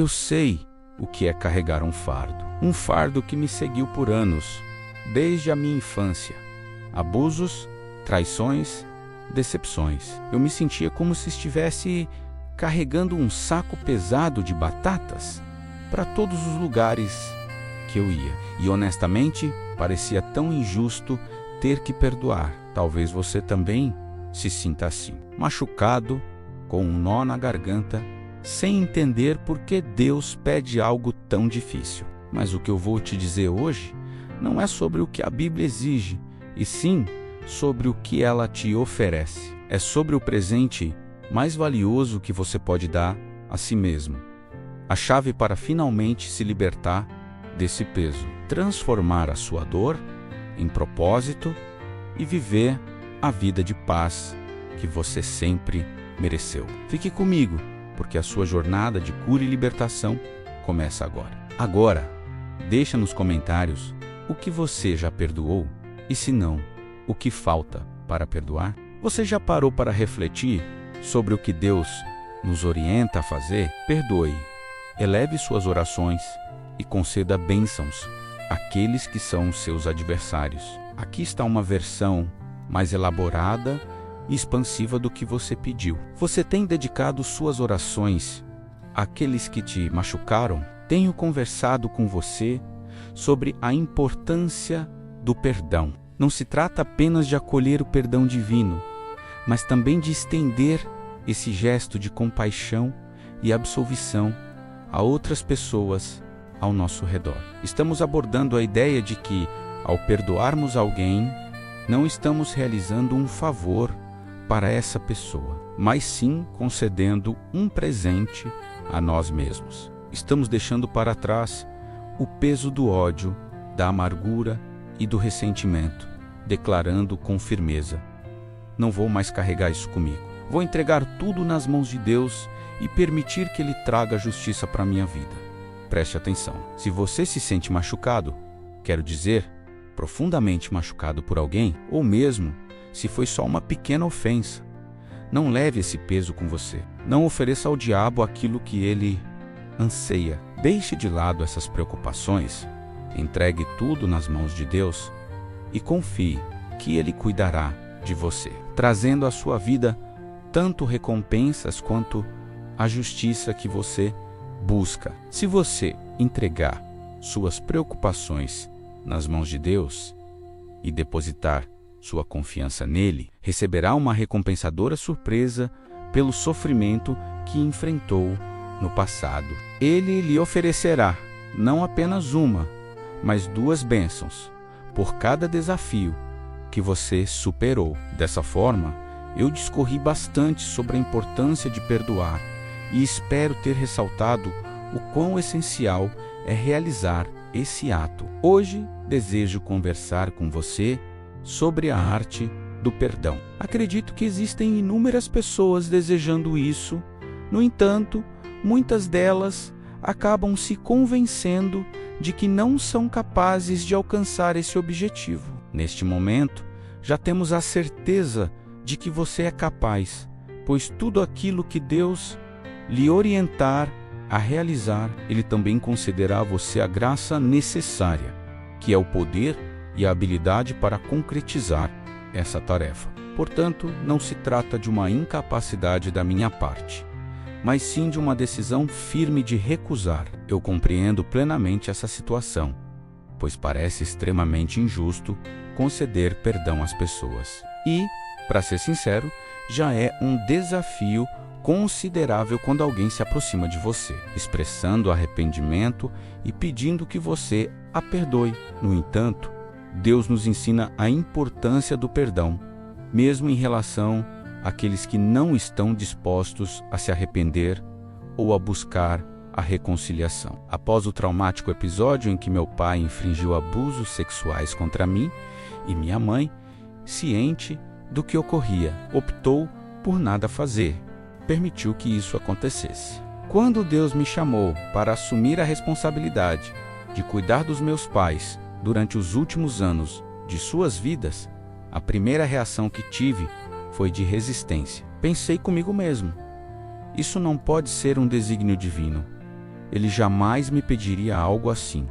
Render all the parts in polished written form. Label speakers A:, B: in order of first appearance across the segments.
A: Eu sei o que é carregar um fardo que me seguiu por anos, desde a minha infância. Abusos, traições, decepções. Eu me sentia como se estivesse carregando um saco pesado de batatas para todos os lugares que eu ia. E honestamente, parecia tão injusto ter que perdoar. Talvez você também se sinta assim, machucado, com um nó na garganta, sem entender por que Deus pede algo tão difícil. Mas o que eu vou te dizer hoje não é sobre o que a Bíblia exige, e sim sobre o que ela te oferece. É sobre o presente mais valioso que você pode dar a si mesmo. A chave para finalmente se libertar desse peso, transformar a sua dor em propósito e viver a vida de paz que você sempre mereceu. Fique comigo, porque a sua jornada de cura e libertação começa agora. Agora, deixa nos comentários o que você já perdoou e, se não, o que falta para perdoar. Você já parou para refletir sobre o que Deus nos orienta a fazer? Perdoe, eleve suas orações e conceda bênçãos àqueles que são seus adversários. Aqui está uma versão mais elaborada e expansiva do que você pediu. Você tem dedicado suas orações àqueles que te machucaram? Tenho conversado com você sobre a importância do perdão. Não se trata apenas de acolher o perdão divino, mas também de estender esse gesto de compaixão e absolvição a outras pessoas ao nosso redor. Estamos abordando a ideia de que, ao perdoarmos alguém, não estamos realizando um favor para essa pessoa, mas sim concedendo um presente a nós mesmos. Estamos deixando para trás o peso do ódio, da amargura e do ressentimento, declarando com firmeza: não vou mais carregar isso comigo. Vou entregar tudo nas mãos de Deus e permitir que Ele traga justiça para a minha vida. Preste atenção. Se você se sente machucado, quero dizer, profundamente machucado por alguém, ou mesmo se foi só uma pequena ofensa, não leve esse peso com você. Não ofereça ao diabo aquilo que ele anseia. Deixe de lado essas preocupações, entregue tudo nas mãos de Deus e confie que Ele cuidará de você, trazendo à sua vida tanto recompensas quanto a justiça que você busca. Se você entregar suas preocupações nas mãos de Deus e depositar sua confiança nele, receberá uma recompensadora surpresa pelo sofrimento que enfrentou no passado. Ele lhe oferecerá não apenas uma, mas 2 bênçãos por cada desafio que você superou. Dessa forma, eu discorri bastante sobre a importância de perdoar e espero ter ressaltado o quão essencial é realizar esse ato. Hoje desejo conversar com você sobre a arte do perdão. Acredito que existem inúmeras pessoas desejando isso, no entanto, muitas delas acabam se convencendo de que não são capazes de alcançar esse objetivo. Neste momento, já temos a certeza de que você é capaz, pois tudo aquilo que Deus lhe orientar a realizar, Ele também concederá a você a graça necessária, que é o poder e a habilidade para concretizar essa tarefa. Portanto, não se trata de uma incapacidade da minha parte, mas sim de uma decisão firme de recusar. Eu compreendo plenamente essa situação, pois parece extremamente injusto conceder perdão às pessoas. E, para ser sincero, já é um desafio considerável quando alguém se aproxima de você, expressando arrependimento e pedindo que você a perdoe. No entanto, Deus nos ensina a importância do perdão, mesmo em relação àqueles que não estão dispostos a se arrepender ou a buscar a reconciliação. Após o traumático episódio em que meu pai infringiu abusos sexuais contra mim e minha mãe, ciente do que ocorria, optou por nada fazer. Permitiu que isso acontecesse. Quando Deus me chamou para assumir a responsabilidade de cuidar dos meus pais durante os últimos anos de suas vidas, a primeira reação que tive foi de resistência. Pensei comigo mesmo: isso não pode ser um desígnio divino. ele jamais me pediria algo assim,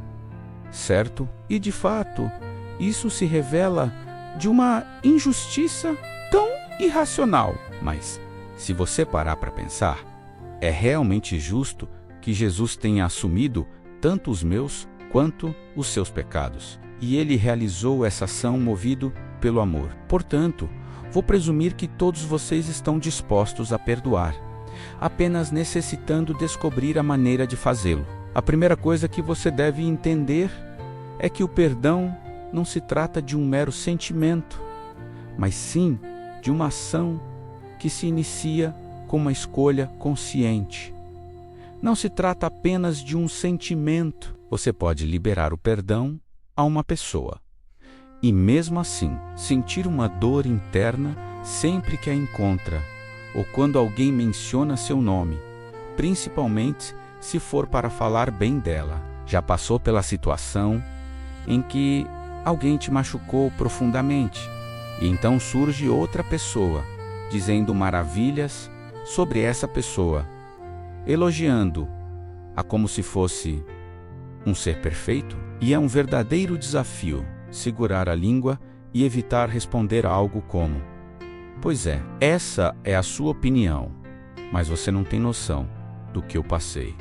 A: certo? E de fato, isso se revela de uma injustiça tão irracional. Mas, se você parar para pensar, é realmente justo que Jesus tenha assumido tanto os meus quanto os seus pecados. E ele realizou essa ação movido pelo amor. Portanto, vou presumir que todos vocês estão dispostos a perdoar, apenas necessitando descobrir a maneira de fazê-lo. A primeira coisa que você deve entender é que o perdão não se trata de um mero sentimento, mas sim de uma ação que se inicia com uma escolha consciente. Não se trata apenas de um sentimento. Você pode liberar o perdão a uma pessoa e, mesmo assim, sentir uma dor interna sempre que a encontra ou quando alguém menciona seu nome, principalmente se for para falar bem dela. Já passou pela situação em que alguém te machucou profundamente e então surge outra pessoa dizendo maravilhas sobre essa pessoa, elogiando-a como se fosse um ser perfeito? E é um verdadeiro desafio segurar a língua e evitar responder algo como: pois é, essa é a sua opinião, mas você não tem noção do que eu passei,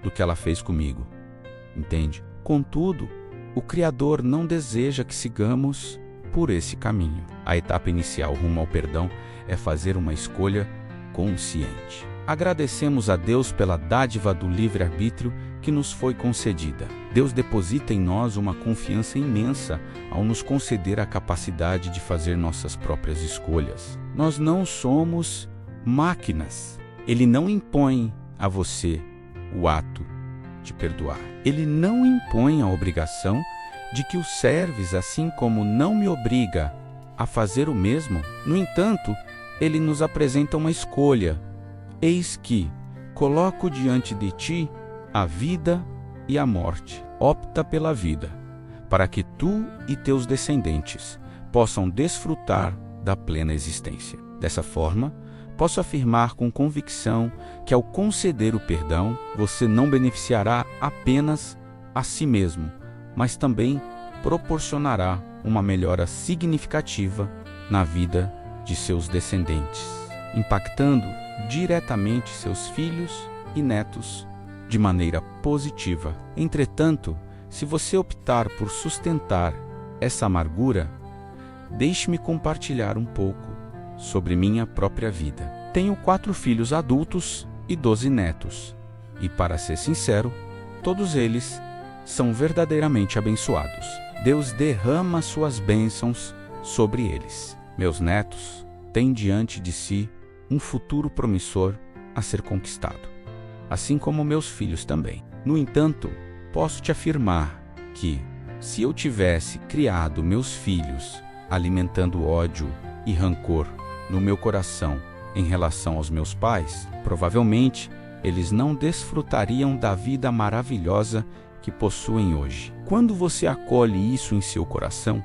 A: do que ela fez comigo. Entende? Contudo, o Criador não deseja que sigamos por esse caminho. A etapa inicial rumo ao perdão é fazer uma escolha consciente. Agradecemos a Deus pela dádiva do livre-arbítrio que nos foi concedida. Deus deposita em nós uma confiança imensa ao nos conceder a capacidade de fazer nossas próprias escolhas. Nós não somos máquinas. Ele não impõe a você o ato de perdoar. Ele não impõe a obrigação de que o serves, assim como não me obriga a fazer o mesmo. No entanto, ele nos apresenta uma escolha. Eis que coloco diante de ti a vida e a morte. Opta pela vida, para que tu e teus descendentes possam desfrutar da plena existência. Dessa forma, posso afirmar com convicção que ao conceder o perdão, você não beneficiará apenas a si mesmo, mas também proporcionará uma melhora significativa na vida de seus descendentes, impactando diretamente seus filhos e netos de maneira positiva. Entretanto, se você optar por sustentar essa amargura, deixe-me compartilhar um pouco sobre minha própria vida. Tenho 4 filhos adultos e 12 netos, e para ser sincero, todos eles são verdadeiramente abençoados. Deus derrama suas bênçãos sobre eles. Meus netos têm diante de si um futuro promissor a ser conquistado, assim como meus filhos também. No entanto, posso te afirmar que, se eu tivesse criado meus filhos alimentando ódio e rancor no meu coração em relação aos meus pais, provavelmente eles não desfrutariam da vida maravilhosa que possuem hoje. Quando você acolhe isso em seu coração,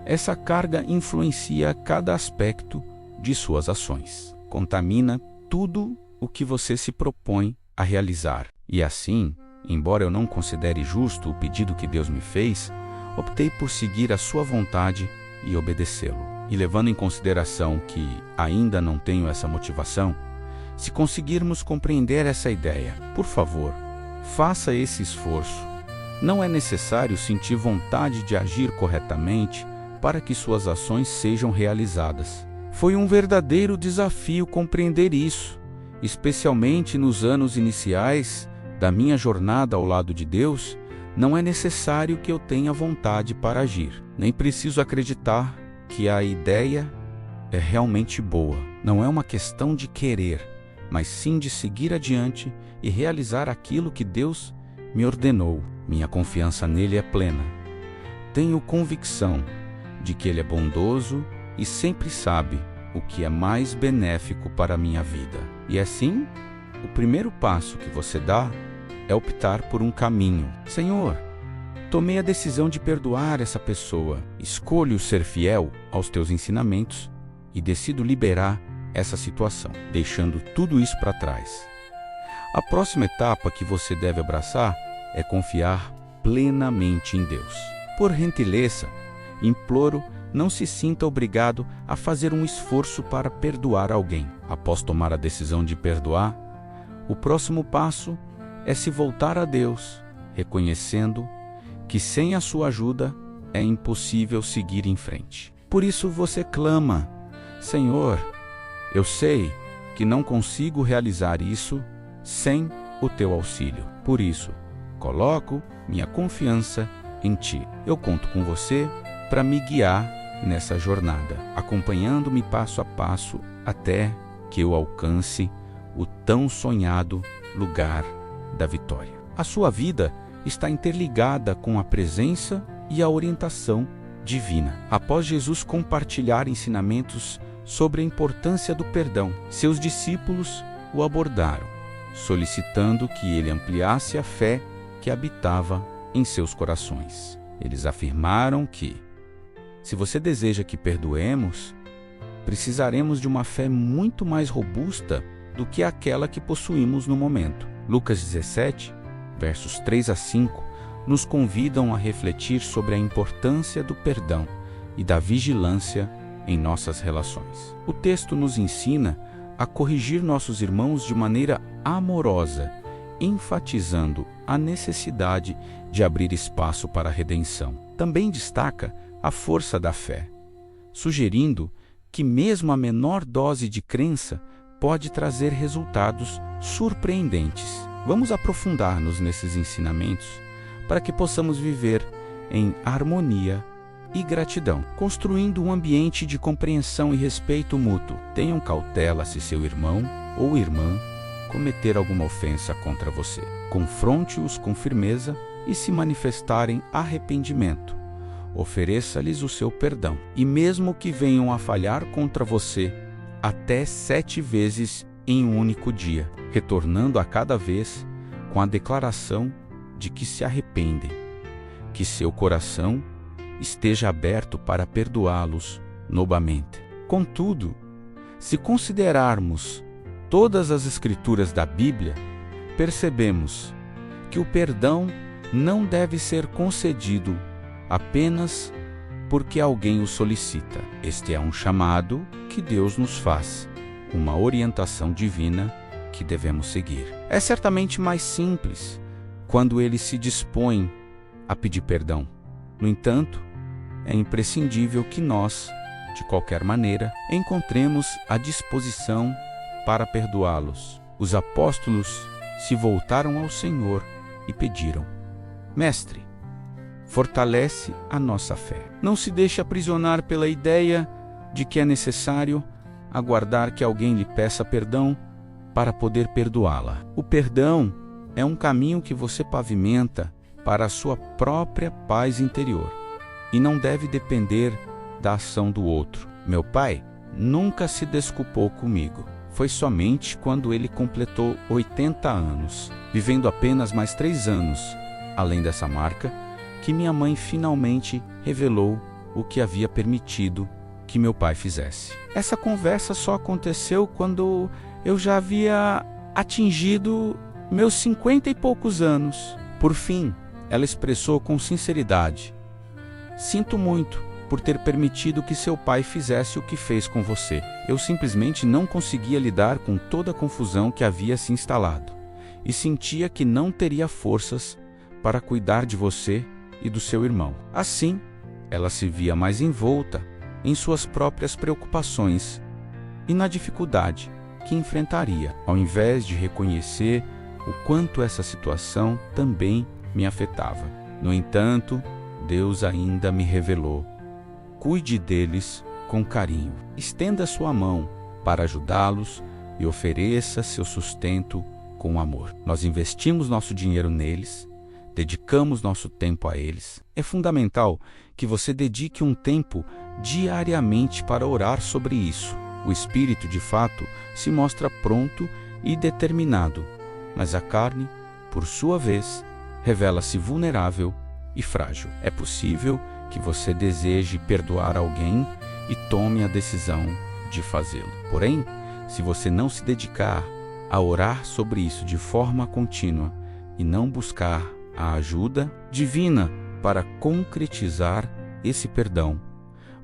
A: essa carga influencia cada aspecto de suas ações, contamina tudo o que você se propõe a realizar. E assim, embora eu não considere justo o pedido que Deus me fez, optei por seguir a sua vontade e obedecê-lo. E levando em consideração que ainda não tenho essa motivação, se conseguirmos compreender essa ideia, por favor, faça esse esforço. Não é necessário sentir vontade de agir corretamente para que suas ações sejam realizadas. Foi um verdadeiro desafio compreender isso, especialmente nos anos iniciais da minha jornada ao lado de Deus. Não é necessário que eu tenha vontade para agir. Nem preciso acreditar que a ideia é realmente boa. Não é uma questão de querer, mas sim de seguir adiante e realizar aquilo que Deus me ordenou. Minha confiança nele é plena. Tenho convicção de que ele é bondoso e sempre sabe o que é mais benéfico para a minha vida. E assim, o primeiro passo que você dá é optar por um caminho. Senhor, tomei a decisão de perdoar essa pessoa. Escolho ser fiel aos teus ensinamentos e decido liberar essa situação, deixando tudo isso para trás. A próxima etapa que você deve abraçar é confiar plenamente em Deus. Por gentileza, imploro, não se sinta obrigado a fazer um esforço para perdoar alguém. Após tomar a decisão de perdoar, o próximo passo é se voltar a Deus, reconhecendo que sem a sua ajuda é impossível seguir em frente. Por isso você clama: Senhor, eu sei que não consigo realizar isso sem o teu auxílio. Por isso, coloco minha confiança em ti. Eu conto com você para me guiar nessa jornada, acompanhando-me passo a passo até que eu alcance o tão sonhado lugar da vitória. A sua vida está interligada com a presença e a orientação divina. Após Jesus compartilhar ensinamentos sobre a importância do perdão, seus discípulos o abordaram, solicitando que ele ampliasse a fé que habitava em seus corações. Eles afirmaram que, se você deseja que perdoemos, precisaremos de uma fé muito mais robusta do que aquela que possuímos no momento. Lucas 17, versos 3 a 5, nos convidam a refletir sobre a importância do perdão e da vigilância em nossas relações. O texto nos ensina a corrigir nossos irmãos de maneira amorosa, enfatizando a necessidade de abrir espaço para a redenção. Também destaca a força da fé, sugerindo que mesmo a menor dose de crença pode trazer resultados surpreendentes. Vamos aprofundar-nos nesses ensinamentos para que possamos viver em harmonia e gratidão, construindo um ambiente de compreensão e respeito mútuo. Tenham cautela se seu irmão ou irmã cometer alguma ofensa contra você. Confronte-os com firmeza e, se manifestarem arrependimento, ofereça-lhes o seu perdão. E mesmo que venham a falhar contra você até 7 vezes em um único dia, retornando a cada vez com a declaração de que se arrependem, que seu coração esteja aberto para perdoá-los novamente. Contudo, se considerarmos todas as escrituras da Bíblia, percebemos que o perdão não deve ser concedido apenas porque alguém o solicita. Este é um chamado que Deus nos faz, uma orientação divina que devemos seguir. É certamente mais simples quando ele se dispõe a pedir perdão. No entanto, é imprescindível que nós, de qualquer maneira, encontremos a disposição para perdoá-los. Os apóstolos se voltaram ao Senhor e pediram: Mestre, fortalece a nossa fé. Não se deixe aprisionar pela ideia de que é necessário aguardar que alguém lhe peça perdão para poder perdoá-la. O perdão é um caminho que você pavimenta para a sua própria paz interior e não deve depender da ação do outro. Meu pai nunca se desculpou comigo. Foi somente quando ele completou 80 anos, vivendo apenas mais 3 anos além dessa marca, que minha mãe finalmente revelou o que havia permitido que meu pai fizesse. Essa conversa só aconteceu quando eu já havia atingido meus 50 e poucos anos. Por fim, ela expressou com sinceridade: Sinto muito por ter permitido que seu pai fizesse o que fez com você. Eu simplesmente não conseguia lidar com toda a confusão que havia se instalado e sentia que não teria forças para cuidar de você e do seu irmão. Assim, ela se via mais envolta em suas próprias preocupações e na dificuldade que enfrentaria, ao invés de reconhecer o quanto essa situação também me afetava. No entanto, Deus ainda me revelou: cuide deles com carinho. Estenda sua mão para ajudá-los e ofereça seu sustento com amor. Nós investimos nosso dinheiro neles, dedicamos nosso tempo a eles. É fundamental que você dedique um tempo diariamente para orar sobre isso. O espírito, de fato, se mostra pronto e determinado, mas a carne, por sua vez, revela-se vulnerável e frágil. É possível que você deseje perdoar alguém e tome a decisão de fazê-lo. Porém, se você não se dedicar a orar sobre isso de forma contínua e não buscar a ajuda divina para concretizar esse perdão,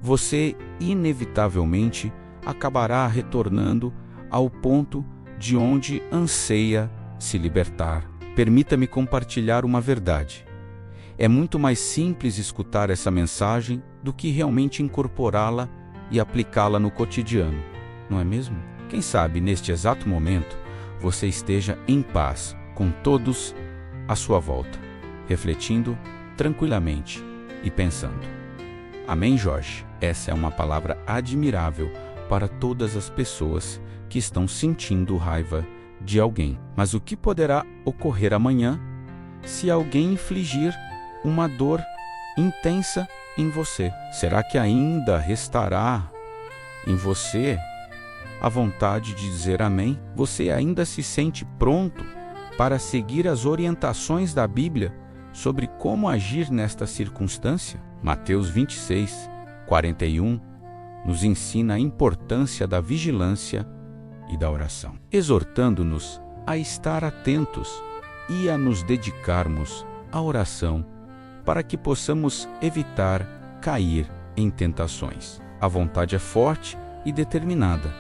A: você inevitavelmente acabará retornando ao ponto de onde anseia se libertar. Permita-me compartilhar uma verdade. É muito mais simples escutar essa mensagem do que realmente incorporá-la e aplicá-la no cotidiano, não é mesmo? Quem sabe, neste exato momento, você esteja em paz com todos à sua volta, refletindo tranquilamente e pensando. Amém, Jorge? Essa é uma palavra admirável para todas as pessoas que estão sentindo raiva de alguém. Mas o que poderá ocorrer amanhã se alguém infligir uma dor intensa em você? Será que ainda restará em você a vontade de dizer amém? Você ainda se sente pronto para seguir as orientações da Bíblia sobre como agir nesta circunstância? Mateus 26, 41 nos ensina a importância da vigilância e da oração, exortando-nos a estar atentos e a nos dedicarmos à oração para que possamos evitar cair em tentações. A vontade é forte e determinada,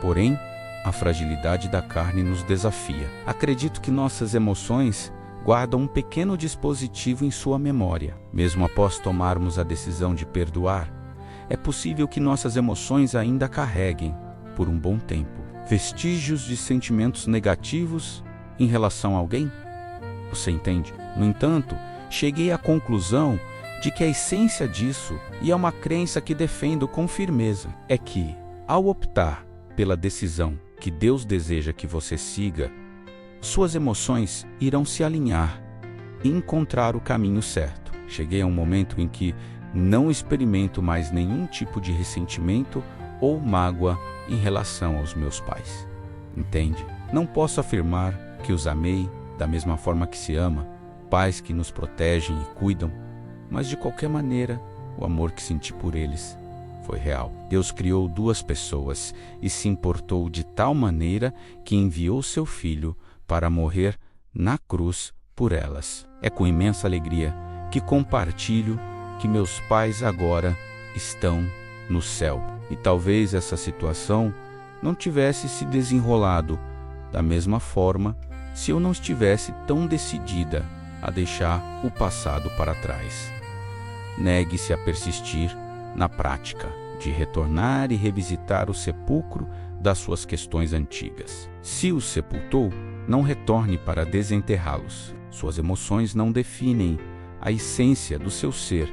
A: porém, a fragilidade da carne nos desafia. Acredito que nossas emoções guardam um pequeno dispositivo em sua memória. Mesmo após tomarmos a decisão de perdoar, é possível que nossas emoções ainda carreguem, por um bom tempo, vestígios de sentimentos negativos em relação a alguém. Você entende? No entanto, cheguei à conclusão de que a essência disso, e é uma crença que defendo com firmeza, é que, ao optar pela decisão que Deus deseja que você siga, suas emoções irão se alinhar e encontrar o caminho certo. Cheguei a um momento em que não experimento mais nenhum tipo de ressentimento ou mágoa em relação aos meus pais. Entende? Não posso afirmar que os amei da mesma forma que se ama, pais que nos protegem e cuidam, mas de qualquer maneira, o amor que senti por eles foi real. Deus criou duas pessoas e se importou de tal maneira que enviou seu Filho para morrer na cruz por elas. É com imensa alegria que compartilho que meus pais agora estão no céu. E talvez essa situação não tivesse se desenrolado da mesma forma se eu não estivesse tão decidida a deixar o passado para trás. Negue-se a persistir na prática de retornar e revisitar o sepulcro das suas questões antigas. Se os sepultou, não retorne para desenterrá-los. Suas emoções não definem a essência do seu ser.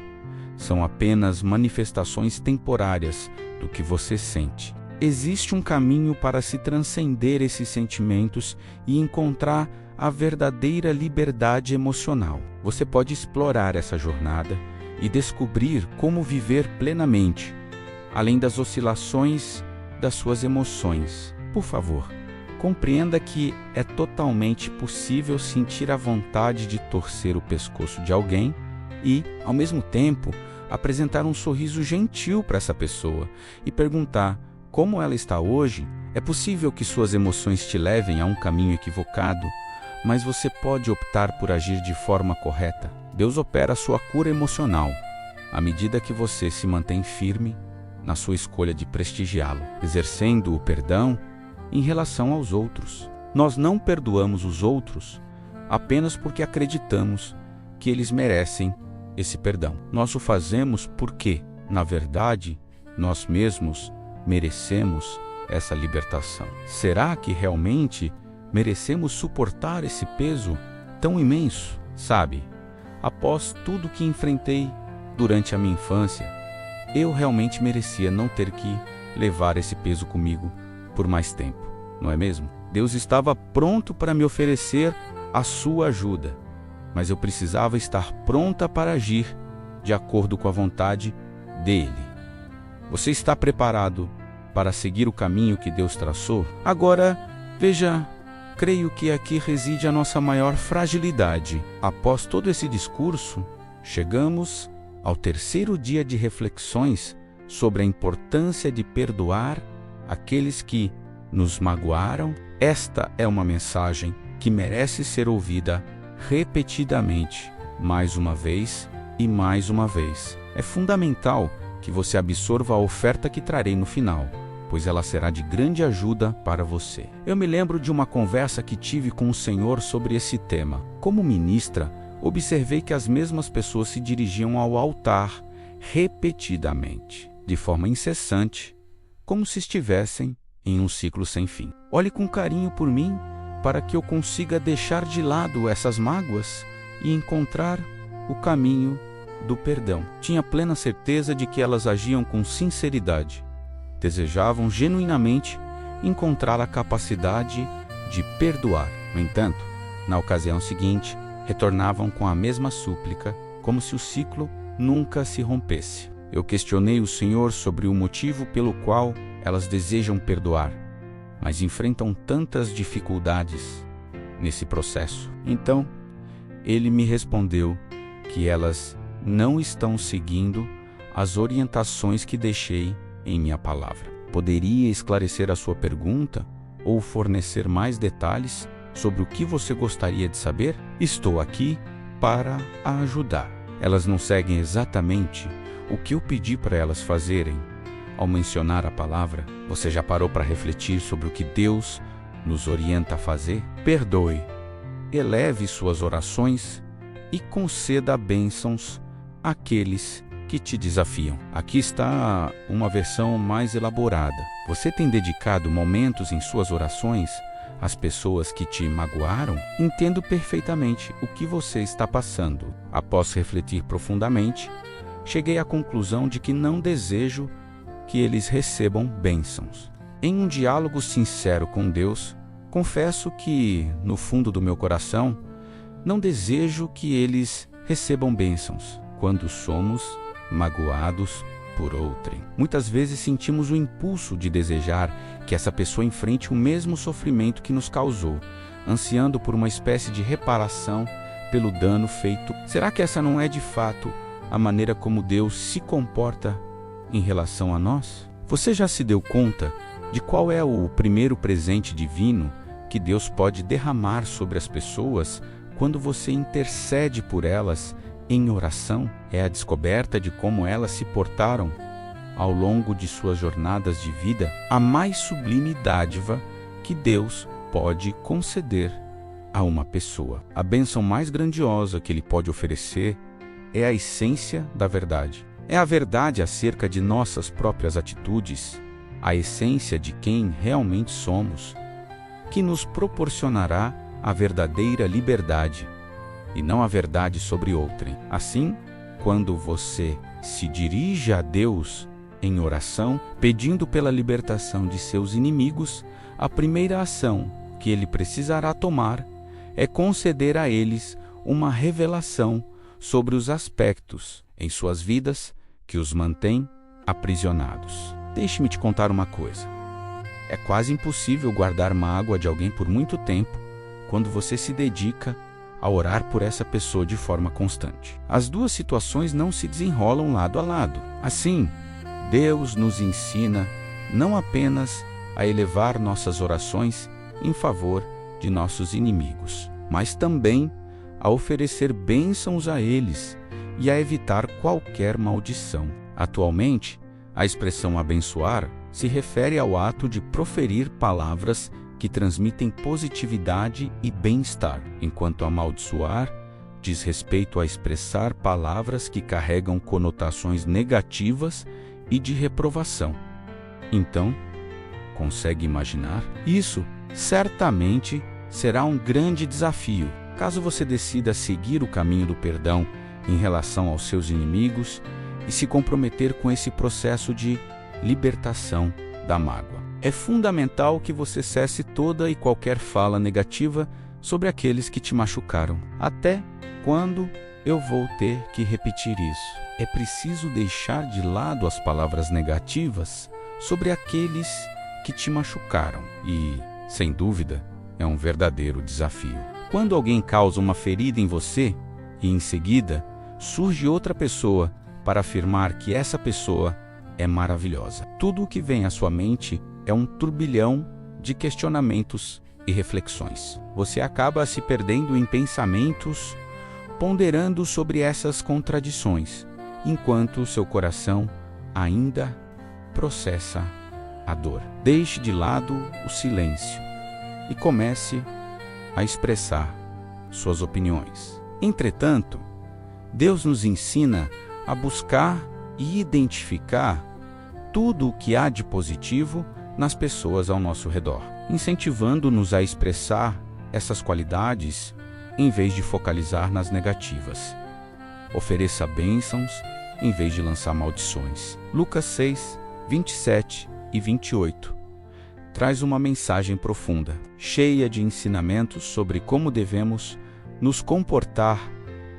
A: São apenas manifestações temporárias do que você sente. Existe um caminho para se transcender esses sentimentos e encontrar a verdadeira liberdade emocional. Você pode explorar essa jornada e descobrir como viver plenamente, além das oscilações das suas emoções. Por favor, compreenda que é totalmente possível sentir a vontade de torcer o pescoço de alguém e, ao mesmo tempo, apresentar um sorriso gentil para essa pessoa e perguntar como ela está hoje. É possível que suas emoções te levem a um caminho equivocado, mas você pode optar por agir de forma correta. Deus opera a sua cura emocional à medida que você se mantém firme na sua escolha de prestigiá-lo, exercendo o perdão em relação aos outros. Nós não perdoamos os outros apenas porque acreditamos que eles merecem esse perdão. Nós o fazemos porque, na verdade, nós mesmos merecemos essa libertação. Será que realmente merecemos suportar esse peso tão imenso? Sabe, após tudo que enfrentei durante a minha infância, eu realmente merecia não ter que levar esse peso comigo por mais tempo, não é mesmo? Deus estava pronto para me oferecer a sua ajuda, mas eu precisava estar pronta para agir de acordo com a vontade dele. Você está preparado para seguir o caminho que Deus traçou? Agora, veja, creio que aqui reside a nossa maior fragilidade. Após todo esse discurso, chegamos ao terceiro dia de reflexões sobre a importância de perdoar aqueles que nos magoaram Esta é uma mensagem que merece ser ouvida repetidamente, mais uma vez e mais uma vez. É fundamental que você absorva a oferta que trarei no final, pois ela será de grande ajuda para você. Eu me lembro de uma conversa que tive com o Senhor sobre esse tema. Como ministra, observei que as mesmas pessoas se dirigiam ao altar repetidamente, de forma incessante, como se estivessem em um ciclo sem fim. Olhe com carinho por mim, para que eu consiga deixar de lado essas mágoas e encontrar o caminho do perdão. Tinha plena certeza de que elas agiam com sinceridade. Desejavam genuinamente encontrar a capacidade de perdoar. No entanto, na ocasião seguinte, retornavam com a mesma súplica, como se o ciclo nunca se rompesse. Eu questionei o Senhor sobre o motivo pelo qual elas desejam perdoar, mas enfrentam tantas dificuldades nesse processo. Então, ele me respondeu que elas não estão seguindo as orientações que deixei em minha palavra. Poderia esclarecer a sua pergunta ou fornecer mais detalhes sobre o que você gostaria de saber? Estou aqui para a ajudar. Elas não seguem exatamente o que eu pedi para elas fazerem. Ao mencionar a palavra, você já parou para refletir sobre o que Deus nos orienta a fazer? Perdoe, eleve suas orações e conceda bênçãos àqueles que te desafiam. Aqui está uma versão mais elaborada. Você tem dedicado momentos em suas orações às pessoas que te magoaram? Entendo perfeitamente o que você está passando. Após refletir profundamente, cheguei à conclusão de que não desejo que eles recebam bênçãos. Em um diálogo sincero com Deus, confesso que, no fundo do meu coração, não desejo que eles recebam bênçãos quando somos magoados por outrem. Muitas vezes sentimos o impulso de desejar que essa pessoa enfrente o mesmo sofrimento que nos causou, ansiando por uma espécie de reparação pelo dano feito. Será que essa não é de fato a maneira como Deus se comporta em relação a nós? Você já se deu conta de qual é o primeiro presente divino que Deus pode derramar sobre as pessoas quando você intercede por elas em oração? É a descoberta de como elas se portaram ao longo de suas jornadas de vida, a mais sublime dádiva que Deus pode conceder a uma pessoa. A bênção mais grandiosa que Ele pode oferecer é a essência da verdade. É a verdade acerca de nossas próprias atitudes, a essência de quem realmente somos, que nos proporcionará a verdadeira liberdade, e não a verdade sobre outrem. Assim, quando você se dirige a Deus em oração, pedindo pela libertação de seus inimigos, a primeira ação que Ele precisará tomar é conceder a eles uma revelação sobre os aspectos em suas vidas que os mantêm aprisionados. Deixe-me te contar uma coisa. É quase impossível guardar mágoa de alguém por muito tempo quando você se dedica a orar por essa pessoa de forma constante. As duas situações não se desenrolam lado a lado. Assim, Deus nos ensina não apenas a elevar nossas orações em favor de nossos inimigos, mas também a oferecer bênçãos a eles e a evitar qualquer maldição. Atualmente, a expressão abençoar se refere ao ato de proferir palavras que transmitem positividade e bem-estar, enquanto amaldiçoar diz respeito a expressar palavras que carregam conotações negativas e de reprovação. Então, consegue imaginar? Isso certamente será um grande desafio, caso você decida seguir o caminho do perdão em relação aos seus inimigos e se comprometer com esse processo de libertação da mágoa. É fundamental que você cesse toda e qualquer fala negativa sobre aqueles que te machucaram. Até quando eu vou ter que repetir isso? É preciso deixar de lado as palavras negativas sobre aqueles que te machucaram e, sem dúvida, é um verdadeiro desafio. Quando alguém causa uma ferida em você e, em seguida, surge outra pessoa para afirmar que essa pessoa é maravilhosa, tudo o que vem à sua mente é um turbilhão de questionamentos e reflexões. Você acaba se perdendo em pensamentos, ponderando sobre essas contradições, enquanto seu coração ainda processa a dor. Deixe de lado o silêncio e comece a expressar suas opiniões. Entretanto, Deus nos ensina a buscar e identificar tudo o que há de positivo nas pessoas ao nosso redor, incentivando-nos a expressar essas qualidades em vez de focalizar nas negativas. Ofereça bênçãos em vez de lançar maldições. Lucas 6, 27 e 28 traz uma mensagem profunda, cheia de ensinamentos sobre como devemos nos comportar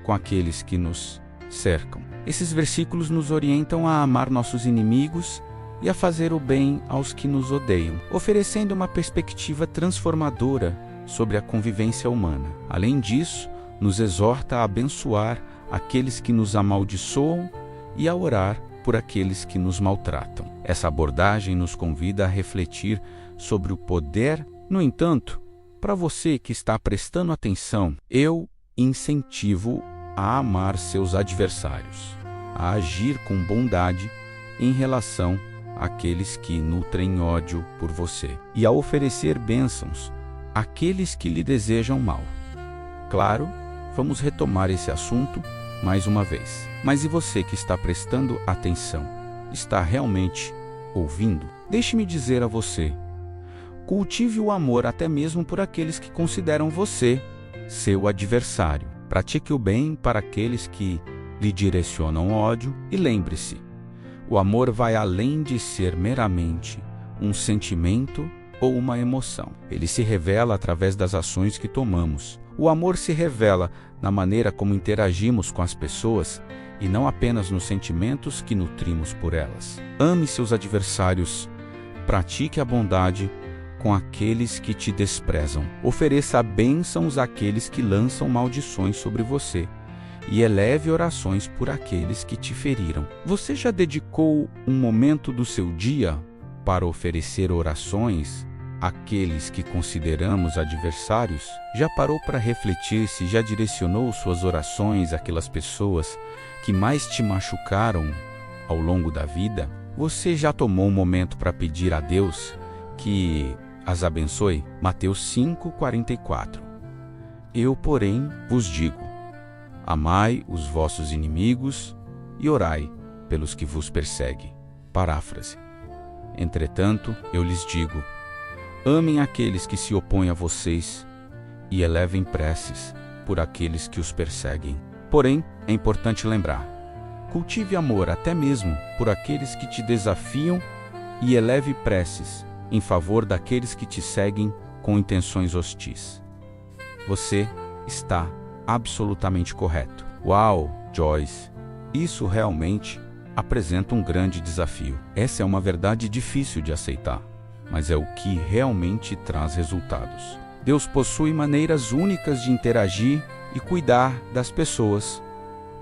A: com aqueles que nos cercam. Esses versículos nos orientam a amar nossos inimigos e a fazer o bem aos que nos odeiam, oferecendo uma perspectiva transformadora sobre a convivência humana. Além disso, nos exorta a abençoar aqueles que nos amaldiçoam e a orar por aqueles que nos maltratam. Essa abordagem nos convida a refletir sobre o poder. No entanto, para você que está prestando atenção, eu incentivo a amar seus adversários, a agir com bondade em relação àqueles que nutrem ódio por você e a oferecer bênçãos àqueles que lhe desejam mal. Claro, vamos retomar esse assunto mais uma vez. Mas e você que está prestando atenção? Está realmente ouvindo? Deixe-me dizer a você: cultive o amor até mesmo por aqueles que consideram você seu adversário. Pratique o bem para aqueles que lhe direcionam ódio e lembre-se, o amor vai além de ser meramente um sentimento ou uma emoção. Ele se revela através das ações que tomamos. O amor se revela na maneira como interagimos com as pessoas e não apenas nos sentimentos que nutrimos por elas. Ame seus adversários, pratique a bondade com aqueles que te desprezam. Ofereça bênçãos àqueles que lançam maldições sobre você e eleve orações por aqueles que te feriram. Você já dedicou um momento do seu dia para oferecer orações àqueles que consideramos adversários? Já parou para refletir se já direcionou suas orações àquelas pessoas que mais te machucaram ao longo da vida? Você já tomou um momento para pedir a Deus que as abençoe? Mateus 5:44. Eu, porém, vos digo: amai os vossos inimigos e orai pelos que vos perseguem. Paráfrase. Entretanto, eu lhes digo: amem aqueles que se opõem a vocês e elevem preces por aqueles que os perseguem. Porém, é importante lembrar: cultive amor até mesmo por aqueles que te desafiam e eleve preces em favor daqueles que te seguem com intenções hostis. Você está absolutamente correto. Uau, Joyce! Isso realmente apresenta um grande desafio. Essa é uma verdade difícil de aceitar, mas é o que realmente traz resultados. Deus possui maneiras únicas de interagir e cuidar das pessoas,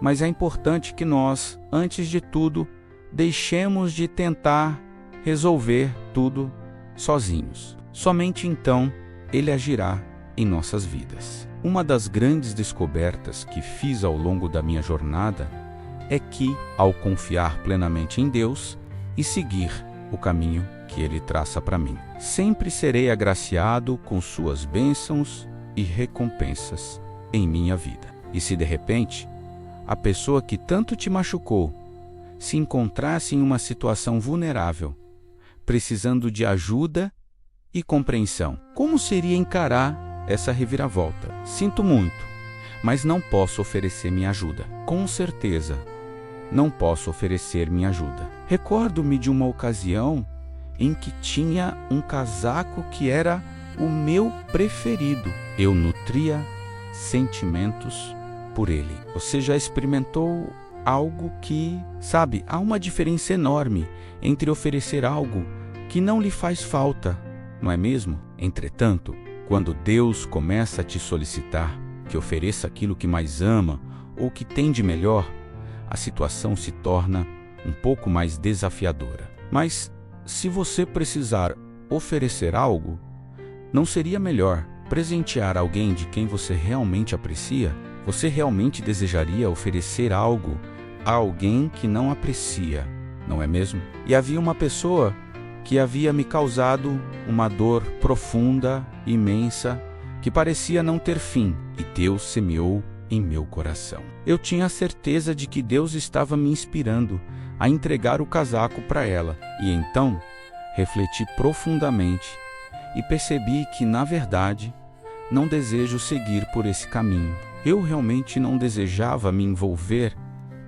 A: mas é importante que nós, antes de tudo, deixemos de tentar resolver tudo sozinhos. Somente então Ele agirá em nossas vidas. Uma das grandes descobertas que fiz ao longo da minha jornada é que, ao confiar plenamente em Deus e seguir o caminho que Ele traça para mim, sempre serei agraciado com suas bênçãos e recompensas em minha vida. E se de repente a pessoa que tanto te machucou se encontrasse em uma situação vulnerável, precisando de ajuda e compreensão, como seria encarar essa reviravolta? Sinto muito, mas não posso oferecer minha ajuda. Com certeza, não posso oferecer minha ajuda. Recordo-me de uma ocasião em que tinha um casaco que era o meu preferido. Eu nutria sentimentos por ele. Você já experimentou algo que, sabe, há uma diferença enorme entre oferecer algo que não lhe faz falta, não é mesmo? Entretanto, quando Deus começa a te solicitar que ofereça aquilo que mais ama ou que tem de melhor, a situação se torna um pouco mais desafiadora. Mas, se você precisar oferecer algo, Não seria melhor presentear alguém de quem você realmente aprecia? Você realmente desejaria oferecer algo a alguém que não aprecia, não é mesmo? E havia uma pessoa que havia me causado uma dor profunda, imensa, que parecia não ter fim, e Deus semeou em meu coração. Eu tinha a certeza de que Deus estava me inspirando a entregar o casaco para ela, e então refleti profundamente e percebi que, na verdade, não desejo seguir por esse caminho. Eu realmente não desejava me envolver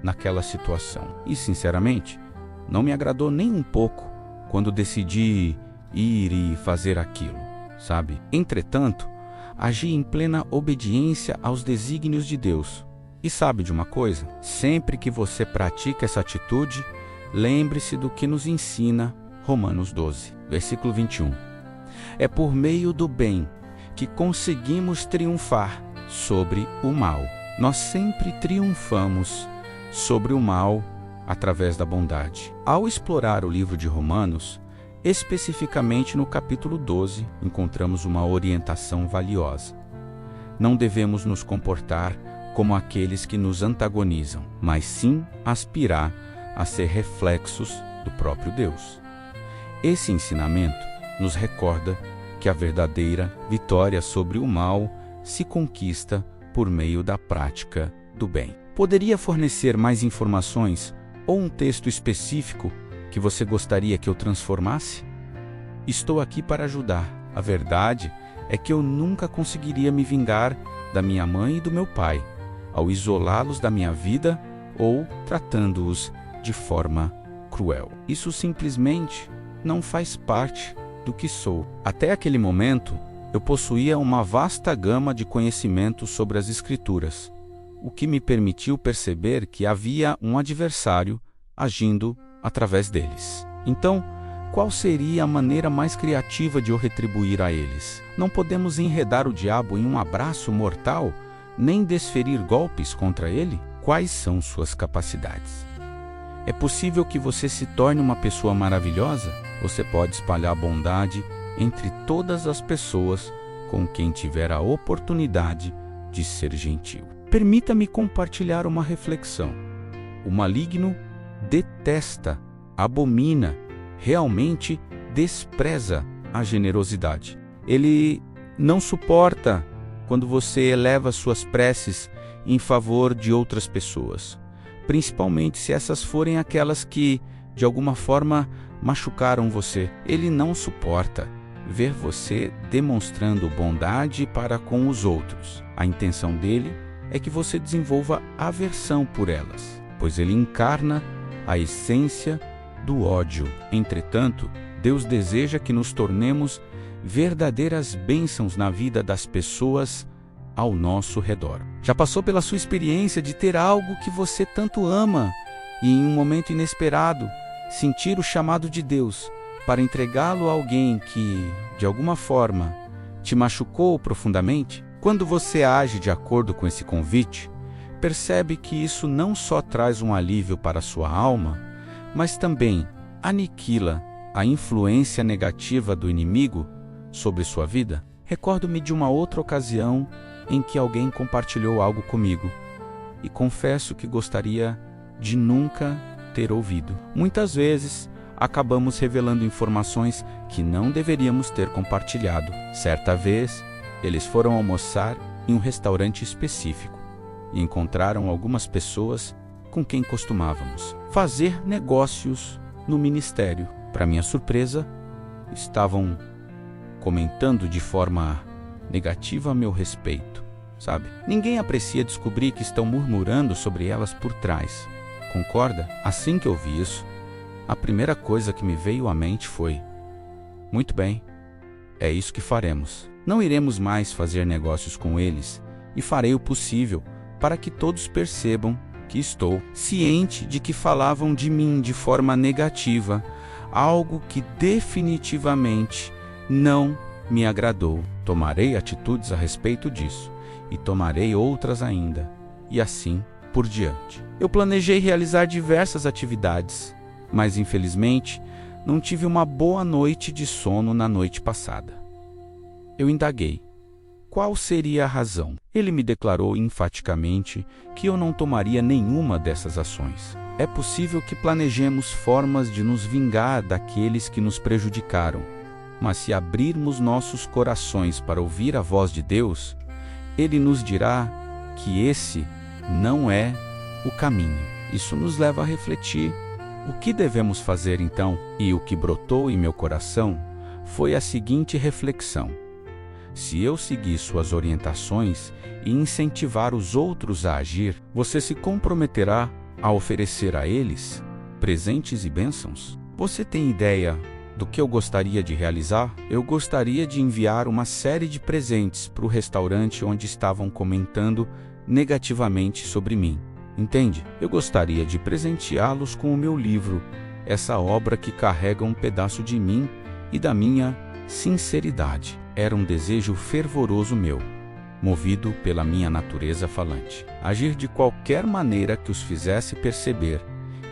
A: naquela situação. E, sinceramente, não me agradou nem um pouco quando decidi ir e fazer aquilo, sabe? Entretanto, agi em plena obediência aos desígnios de Deus. E sabe de uma coisa? Sempre que você pratica essa atitude, lembre-se do que nos ensina Romanos 12, versículo 21. É por meio do bem que conseguimos triunfar sobre o mal. Nós sempre triunfamos sobre o mal através da bondade. Ao explorar o livro de Romanos, especificamente no capítulo 12, encontramos uma orientação valiosa. Não devemos nos comportar como aqueles que nos antagonizam, mas sim aspirar a ser reflexos do próprio Deus. Esse ensinamento nos recorda que a verdadeira vitória sobre o mal se conquista por meio da prática do bem. Poderia fornecer mais informações ou um texto específico que você gostaria que eu transformasse? Estou aqui para ajudar. A verdade é que eu nunca conseguiria me vingar da minha mãe e do meu pai, ao isolá-los da minha vida ou tratando-os de forma cruel. Isso simplesmente não faz parte do que sou. Até aquele momento, eu possuía uma vasta gama de conhecimentos sobre as Escrituras, o que me permitiu perceber que havia um adversário agindo através deles. Então, qual seria a maneira mais criativa de eu retribuir a eles? Não podemos enredar o diabo em um abraço mortal, nem desferir golpes contra ele? Quais são suas capacidades? É possível que você se torne uma pessoa maravilhosa? Você pode espalhar bondade entre todas as pessoas com quem tiver a oportunidade de ser gentil. Permita-me compartilhar uma reflexão. O maligno detesta, abomina, realmente despreza a generosidade. Ele não suporta quando você eleva suas preces em favor de outras pessoas, principalmente se essas forem aquelas que, de alguma forma, machucaram você. Ele não suporta ver você demonstrando bondade para com os outros. A intenção dele é que você desenvolva aversão por elas, pois ele encarna a essência do ódio. Entretanto, Deus deseja que nos tornemos verdadeiras bênçãos na vida das pessoas ao nosso redor. Já passou pela sua experiência de ter algo que você tanto ama e, em um momento inesperado, sentir o chamado de Deus para entregá-lo a alguém que, de alguma forma, te machucou profundamente? Quando você age de acordo com esse convite, percebe que isso não só traz um alívio para a sua alma, mas também aniquila a influência negativa do inimigo sobre sua vida? Recordo-me de uma outra ocasião em que alguém compartilhou algo comigo e confesso que gostaria de nunca ter ouvido. Muitas vezes, acabamos revelando informações que não deveríamos ter compartilhado. Certa vez, eles foram almoçar em um restaurante específico e encontraram algumas pessoas com quem costumávamos fazer negócios no ministério. Para minha surpresa, estavam comentando de forma negativa a meu respeito, sabe? Ninguém aprecia descobrir que estão murmurando sobre elas por trás. Concorda? Assim que eu vi isso, a primeira coisa que me veio à mente foi: muito bem, é isso que faremos. Não iremos mais fazer negócios com eles e farei o possível para que todos percebam que estou ciente de que falavam de mim de forma negativa, algo que definitivamente não me agradou. Tomarei atitudes a respeito disso e tomarei outras ainda, e assim por diante. Eu planejei realizar diversas atividades, mas infelizmente não tive uma boa noite de sono na noite passada. Eu indaguei. Qual seria a razão? Ele me declarou enfaticamente que eu não tomaria nenhuma dessas ações. É possível que planejemos formas de nos vingar daqueles que nos prejudicaram, mas se abrirmos nossos corações para ouvir a voz de Deus, Ele nos dirá que esse não é o caminho. Isso nos leva a refletir. O que devemos fazer então? E o que brotou em meu coração foi a seguinte reflexão: se eu seguir suas orientações e incentivar os outros a agir, você se comprometerá a oferecer a eles presentes e bênçãos? Você tem ideia do que eu gostaria de realizar? Eu gostaria de enviar uma série de presentes para o restaurante onde estavam comentando negativamente sobre mim. Entende? Eu gostaria de presenteá-los com o meu livro, essa obra que carrega um pedaço de mim e da minha sinceridade. Era um desejo fervoroso meu, movido pela minha natureza falante. Agir de qualquer maneira que os fizesse perceber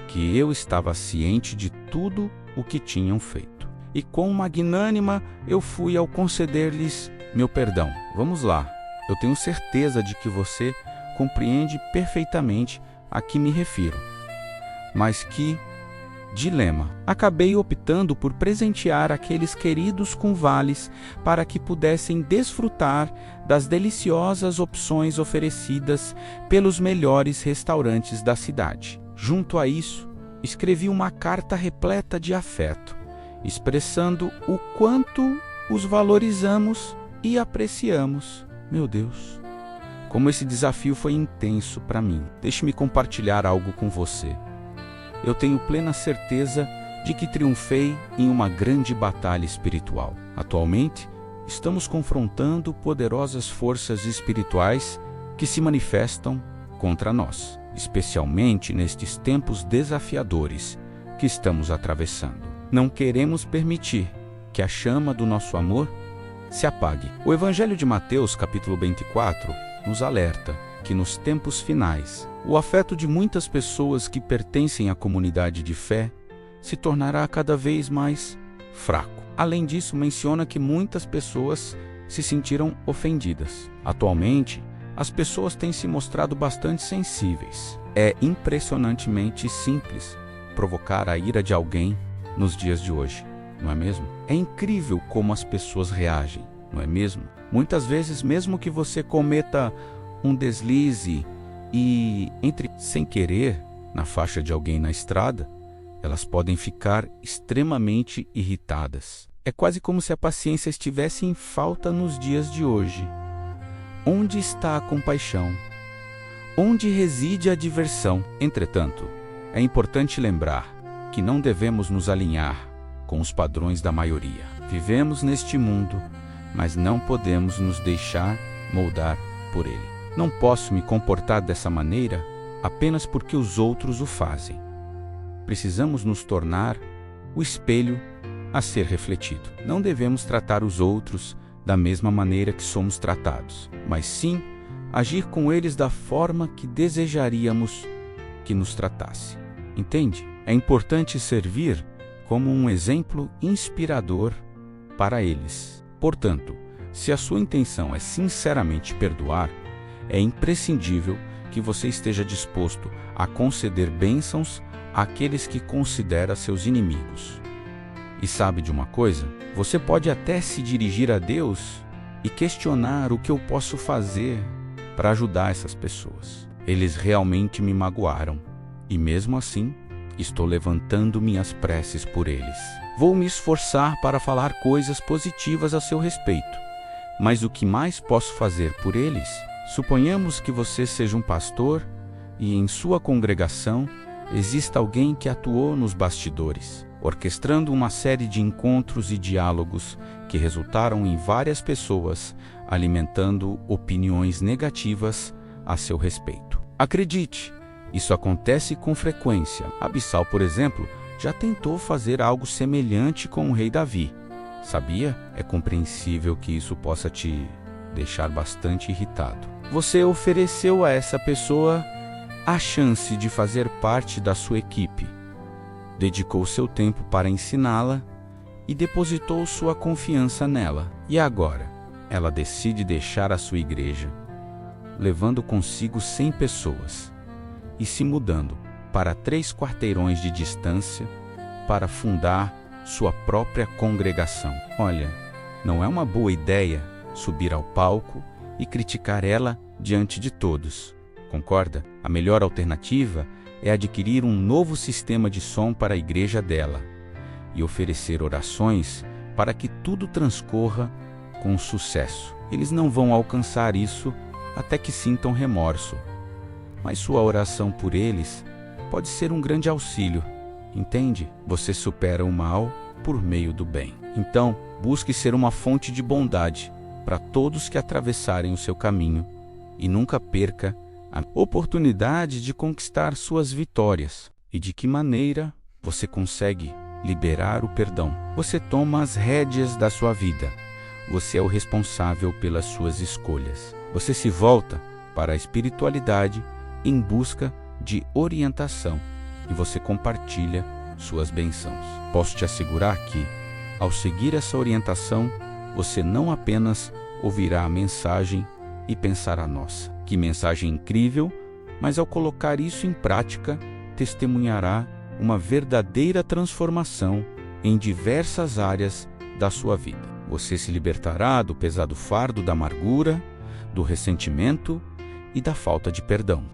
A: que eu estava ciente de tudo o que tinham feito. E quão magnânima eu fui ao conceder-lhes meu perdão. Vamos lá, eu tenho certeza de que você compreende perfeitamente a que me refiro. Mas que dilema! Acabei optando por presentear aqueles queridos com vales para que pudessem desfrutar das deliciosas opções oferecidas pelos melhores restaurantes da cidade. Junto a isso, escrevi uma carta repleta de afeto, expressando o quanto os valorizamos e apreciamos. Meu Deus, como esse desafio foi intenso para mim. Deixe-me compartilhar algo com você. Eu tenho plena certeza de que triunfei em uma grande batalha espiritual. Atualmente, estamos confrontando poderosas forças espirituais que se manifestam contra nós, especialmente nestes tempos desafiadores que estamos atravessando. Não queremos permitir que a chama do nosso amor se apague. O Evangelho de Mateus, capítulo 24, nos alerta que nos tempos finais, o afeto de muitas pessoas que pertencem à comunidade de fé se tornará cada vez mais fraco. Além disso, menciona que muitas pessoas se sentiram ofendidas. Atualmente, as pessoas têm se mostrado bastante sensíveis. É impressionantemente simples provocar a ira de alguém nos dias de hoje, não é mesmo? É incrível como as pessoas reagem, não é mesmo? Muitas vezes, mesmo que você cometa um deslize e entre sem querer na faixa de alguém na estrada, elas podem ficar extremamente irritadas. É quase como se a paciência estivesse em falta nos dias de hoje. Onde está a compaixão? Onde reside a diversão? Entretanto, é importante lembrar que não devemos nos alinhar com os padrões da maioria. Vivemos neste mundo, mas não podemos nos deixar moldar por ele. Não posso me comportar dessa maneira apenas porque os outros o fazem. Precisamos nos tornar o espelho a ser refletido. Não devemos tratar os outros da mesma maneira que somos tratados, mas sim agir com eles da forma que desejaríamos que nos tratasse. Entende? É importante servir como um exemplo inspirador para eles. Portanto, se a sua intenção é sinceramente perdoar, é imprescindível que você esteja disposto a conceder bênçãos àqueles que considera seus inimigos. E sabe de uma coisa? Você pode até se dirigir a Deus e questionar o que eu posso fazer para ajudar essas pessoas. Eles realmente me magoaram e mesmo assim estou levantando minhas preces por eles. Vou me esforçar para falar coisas positivas a seu respeito, mas o que mais posso fazer por eles? Suponhamos que você seja um pastor e em sua congregação exista alguém que atuou nos bastidores, orquestrando uma série de encontros e diálogos que resultaram em várias pessoas alimentando opiniões negativas a seu respeito. Acredite, isso acontece com frequência. Abissal, por exemplo, já tentou fazer algo semelhante com o rei Davi. Sabia? É compreensível que isso possa te deixar bastante irritado. Você ofereceu a essa pessoa a chance de fazer parte da sua equipe, dedicou seu tempo para ensiná-la e depositou sua confiança nela. E agora, ela decide deixar a sua igreja, levando consigo 100 pessoas e se mudando para 3 quarteirões de distância para fundar sua própria congregação. Olha, não é uma boa ideia subir ao palco e criticar ela diante de todos. Concorda? A melhor alternativa é adquirir um novo sistema de som para a igreja dela e oferecer orações para que tudo transcorra com sucesso. Eles não vão alcançar isso até que sintam remorso, mas sua oração por eles pode ser um grande auxílio. Entende? Você supera o mal por meio do bem. Então, busque ser uma fonte de bondade para todos que atravessarem o seu caminho e nunca perca a oportunidade de conquistar suas vitórias. E de que maneira você consegue liberar o perdão? Você toma as rédeas da sua vida. Você é o responsável pelas suas escolhas. Você se volta para a espiritualidade em busca de orientação e você compartilha suas bênçãos. Posso te assegurar que, ao seguir essa orientação, você não apenas ouvirá a mensagem e pensará: nossa, que mensagem incrível, mas ao colocar isso em prática, testemunhará uma verdadeira transformação em diversas áreas da sua vida. Você se libertará do pesado fardo da amargura, do ressentimento e da falta de perdão.